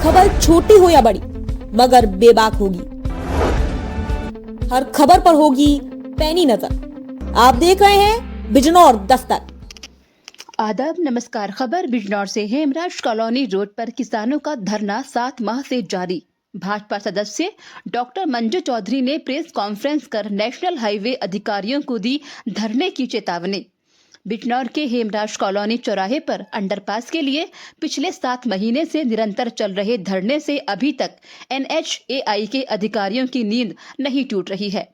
खबर छोटी हो या बड़ी मगर बेबाक होगी। हर खबर पर होगी पैनी नजर। आप देख रहे हैं बिजनौर दस्तक। आदाब, नमस्कार। खबर बिजनौर से। हेमराज कॉलोनी रोड पर किसानों का धरना 7 माह से जारी। भाजपा सदस्य डॉक्टर मंजू चौधरी ने प्रेस कॉन्फ्रेंस कर नेशनल हाईवे अधिकारियों को दी धरने की चेतावनी। बिजनौर के हेमराज कॉलोनी चौराहे पर अंडरपास के लिए पिछले 7 महीने से निरंतर चल रहे धरने से अभी तक NHAI के अधिकारियों की नींद नहीं टूट रही है।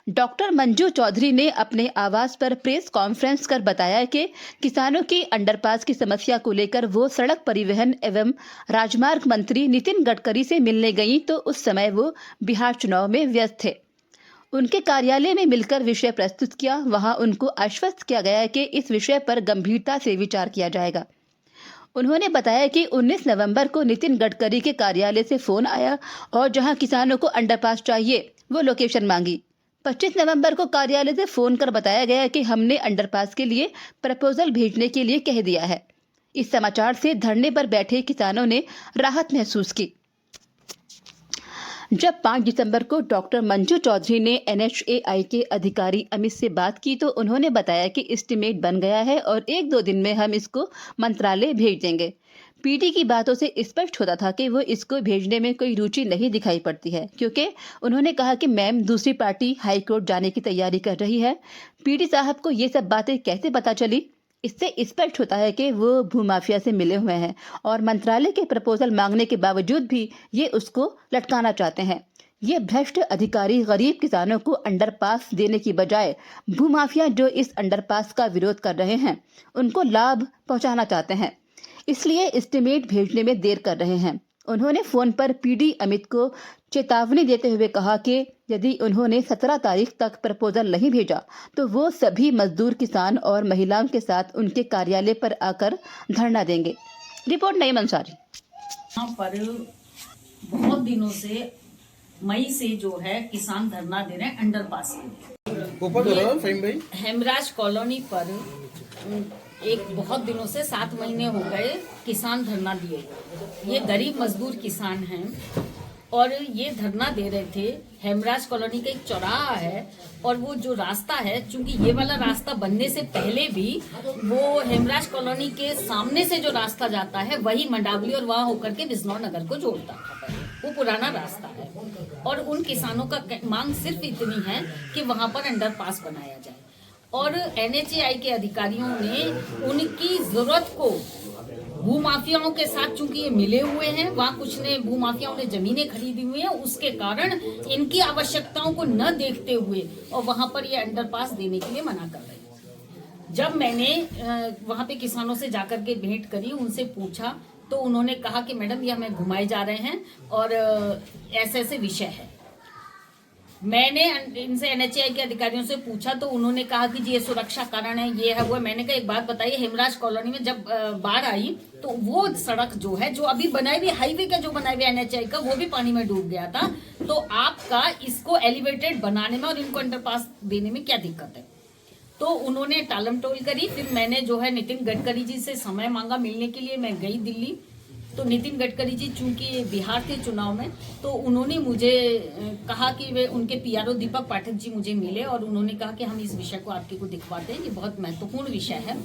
डॉक्टर मंजू चौधरी ने अपने आवास पर प्रेस कॉन्फ्रेंस कर बताया कि किसानों की अंडरपास की समस्या को लेकर वो सड़क परिवहन एवं राजमार्ग मंत्री नितिन गडकरी से मिलने गई तो उस समय वो बिहार चुनाव में व्यस्त थे। उनके कार्यालय में मिलकर विषय प्रस्तुत किया। वहां उनको आश्वस्त किया गया कि इस विषय पर गंभीरता से विचार किया जाएगा। उन्होंने बताया कि 19 नवंबर को नितिन गडकरी के कार्यालय से फोन आया और जहां किसानों को अंडरपास चाहिए वो लोकेशन मांगी। 25 नवंबर को कार्यालय से फोन कर बताया गया कि हमने अंडरपास के लिए प्रपोजल भेजने के लिए कह दिया है। इस समाचार से धरने पर बैठे किसानों ने राहत महसूस की। जब 5 दिसंबर को डॉक्टर मंजू चौधरी ने NHAI के अधिकारी अमित से बात की तो उन्होंने बताया कि एस्टीमेट बन गया है और 1-2 दिन में हम इसको मंत्रालय भेज देंगे। PD की बातों से स्पष्ट होता था कि वो इसको भेजने में कोई रुचि नहीं दिखाई पड़ती है, क्योंकि उन्होंने कहा कि मैम दूसरी पार्टी हाई कोर्ट जाने की तैयारी कर रही है। PD साहब को ये सब बातें कैसे पता चली? इससे स्पष्ट होता है कि वो भूमाफिया से मिले हुए हैं और मंत्रालय के प्रपोजल मांगने के बावजूद भी ये उसको लटकाना चाहते हैं। ये भ्रष्ट अधिकारी गरीब किसानों को अंडरपास देने की बजाय भूमाफिया जो इस अंडरपास का विरोध कर रहे हैं उनको लाभ पहुंचाना चाहते हैं, इसलिए एस्टीमेट भेजने में देर कर रहे हैं। उन्होंने फोन पर PD अमित को चेतावनी देते हुए कहा कि यदि उन्होंने 17 तारीख तक प्रपोजल नहीं भेजा तो वो सभी मजदूर, किसान और महिलाओं के साथ उनके कार्यालय पर आकर धरना देंगे। रिपोर्ट नईम अंसारी। यहाँ पर बहुत दिनों से मई से जो है किसान धरना दे रहे हैं अंडरपास के। हेमराज कॉलोनी पर एक बहुत दिनों से 7 महीने हो गए किसान धरना दिए। ये गरीब मजदूर किसान हैं और ये धरना दे रहे थे। हेमराज कॉलोनी का एक चौराहा है और वो जो रास्ता है, चूंकि ये वाला रास्ता बनने से पहले भी वो हेमराज कॉलोनी के सामने से जो रास्ता जाता है वही मंडावली और वहां होकर के बिजनौर नगर को जोड़ता है। वो पुराना रास्ता है और उन किसानों का मांग सिर्फ इतनी है कि वहां पर अंडरपास बनाया जाए और NHAI के अधिकारियों ने उनकी जरूरत को भूमाफियाओं के साथ, चूंकि ये मिले हुए हैं, वहाँ कुछ ने भूमाफियाओं ने जमीनें खरीदी हुई हैं, उसके कारण इनकी आवश्यकताओं को न देखते हुए और वहां पर ये अंडरपास देने के लिए मना कर रहे हैं। जब मैंने वहां पे किसानों से जाकर के भेंट करी, उनसे पूछा तो उन्होंने कहा कि मैडम ये हमें घुमाए जा रहे हैं और ऐसे ऐसे विषय है। मैंने इनसे NHAI के अधिकारियों से पूछा तो उन्होंने कहा कि जी ये सुरक्षा कारण है, ये है वो है। मैंने कहा एक बात बताइए, हेमराज कॉलोनी में जब बाढ़ आई तो वो सड़क जो है, जो अभी बनाई हुई हाईवे का जो बनाई हुई NHAI का, वो भी पानी में डूब गया था। तो आपका इसको एलिवेटेड बनाने में और इनको अंडरपास देने में क्या दिक्कत है? तो उन्होंने टालम टोल करी। फिर मैंने जो है नितिन गडकरी जी से समय मांगा मिलने के लिए। मैं गई दिल्ली तो नितिन गडकरी जी चूंकि बिहार के चुनाव में, तो उन्होंने मुझे कहा कि वे उनके PRO दीपक पाठक जी मुझे मिले और उन्होंने कहा कि हम इस विषय को आपके को दिखवाते हैं, ये बहुत महत्वपूर्ण विषय है।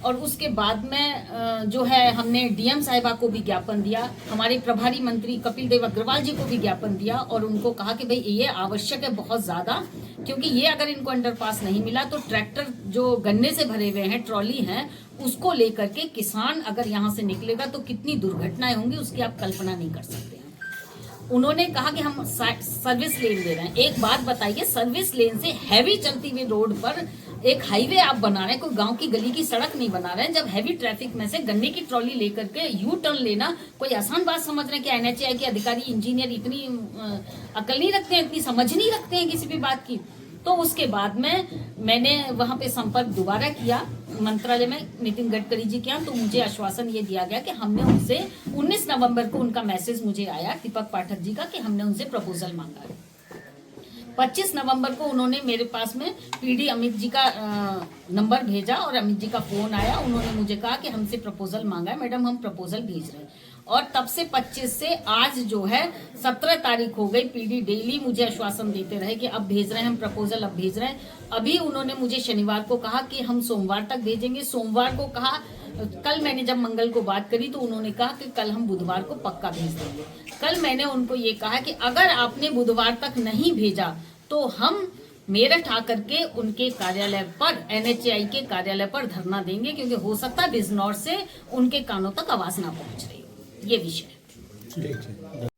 और उसके बाद में जो है हमने DM साहिबा को भी ज्ञापन दिया, हमारे प्रभारी मंत्री कपिल देव अग्रवाल जी को भी ज्ञापन दिया और उनको कहा कि भाई ये आवश्यक है बहुत ज्यादा, क्योंकि ये अगर इनको अंडरपास नहीं मिला तो ट्रैक्टर जो गन्ने से भरे हुए हैं, ट्रॉली हैं, उसको लेकर के किसान अगर यहाँ से निकलेगा तो कितनी दुर्घटनाएं होंगी उसकी आप कल्पना नहीं कर सकते। उन्होंने कहा कि हम सर्विस लेन दे रहे हैं। एक बात बताइए, सर्विस लेन से हैवी चलती हुई रोड पर एक हाईवे आप बना रहे हैं, कोई गांव की गली की सड़क नहीं बना रहे हैं। जब हैवी ट्रैफिक में से गन्ने की ट्रॉली लेकर के यू टर्न लेना कोई आसान बात समझ रहे हैं कि NHAI के अधिकारी इंजीनियर इतनी अकल नहीं रखते हैं, इतनी समझ नहीं रखते हैं किसी भी बात की। तो उसके बाद में मैंने वहां पे संपर्क दोबारा किया मंत्रालय में नितिन गडकरी जी के यहाँ, तो मुझे आश्वासन ये दिया गया कि हमने उनसे 19 नवंबर को उनका मैसेज मुझे आया दीपक पाठक जी का कि हमने उनसे प्रपोजल मांगा है। 25 नवंबर को उन्होंने मेरे पास में PD अमित जी का नंबर भेजा और अमित जी का फोन आया। उन्होंने मुझे कहा कि हमसे प्रपोजल मांगा है, मैडम हम प्रपोजल भेज रहे हैं। और तब से 25 से आज जो है 17 तारीख हो गई। पीडी डेली मुझे आश्वासन देते रहे कि अब भेज रहे हैं हम प्रपोजल, अब भेज रहे हैं। अभी उन्होंने मुझे शनिवार को कहा कि हम सोमवार तक भेजेंगे, सोमवार को कहा। कल मैंने जब मंगल को बात करी तो उन्होंने कहा कि कल हम बुधवार को पक्का भेज देंगे। कल मैंने उनको ये कहा कि अगर आपने बुधवार तक नहीं भेजा तो हम मेरठ आकर के उनके कार्यालय पर, NHAI के कार्यालय पर धरना देंगे, क्योंकि हो सकता है बिजनौर से उनके कानों तक आवाज ना पहुंच रही हो। ये विषय